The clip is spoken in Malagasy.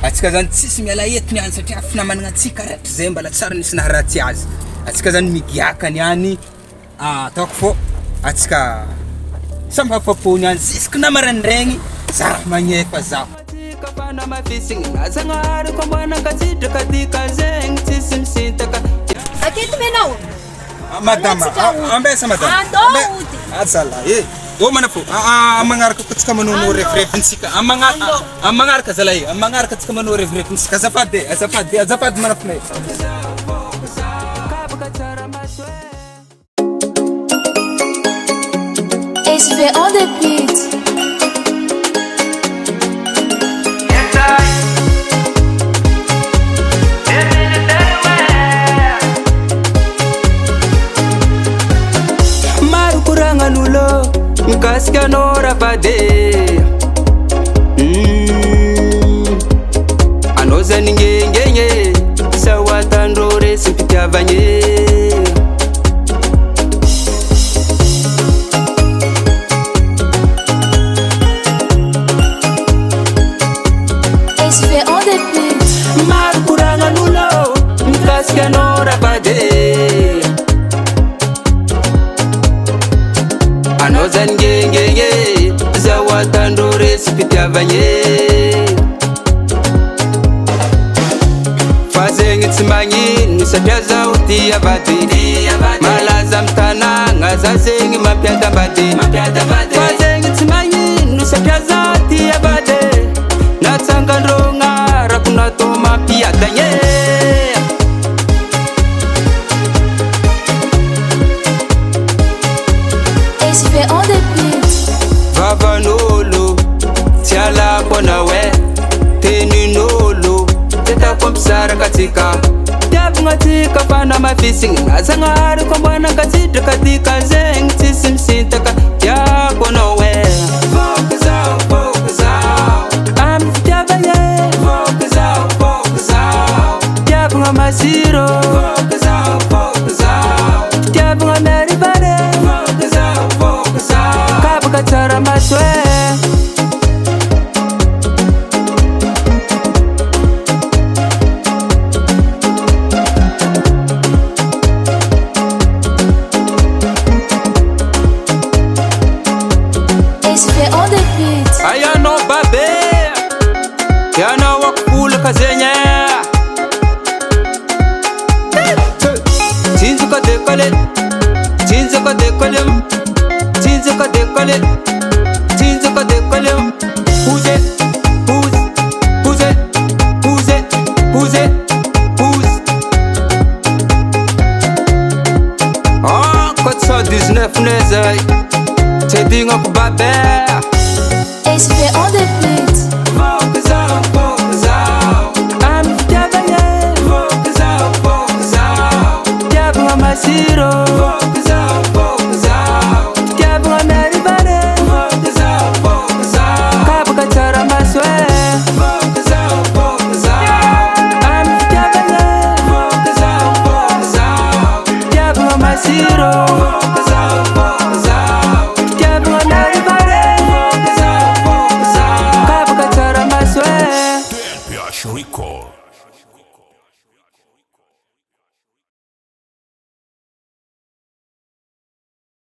Atsika zany tsisy miala eto niany satria afina managna antsika rehetra zay mbala tsara nisy naha ratsy azy. Atsika zany migiaka niany ataoko fô atsika samby hafapo niany ziska na maraindraigny za magnefa zaho. Aketo menao. Madama, ambesa madama. Atsala, ô mana fô, magnaraka ko tsika manao referentsika. Magnaraka zala magnaraka tsika manao referentsika. Azafady mana fô. SV on the beat. Nulo mkaska nora bade anoza ningengenye sawatandore sipityavanye SV on the beat. Marukuranga nulo mkaska nora bade anoza ngengenge zawatandore sipityavanye fazengi tsimanyi nusatya zauti abadi malaza mtananga zazengi mapyata badi fazengi tsimanyi nusatya zauti abadi natsanga ndronga rakunatoma piyatanye SV on the beat. Vavanolo, tiala konawe, teninolo, teta kompsara katika. Tiavunga tika fana mafising, azangari kombana katita katika zeng tisim sintaka, tia konawe. Focus out, tiavaye. Focus out, tiavunga masiro. Focus out, tiavunga meribare. Kabukatsara maswe SV on the beat. ayano babe yana wakula kazenye tinzuka dekale tinzuka dekale tinzuka dekale tinzuka dekale puze puze puze puze puze puze kotsa 19 nezai tedinga kubabe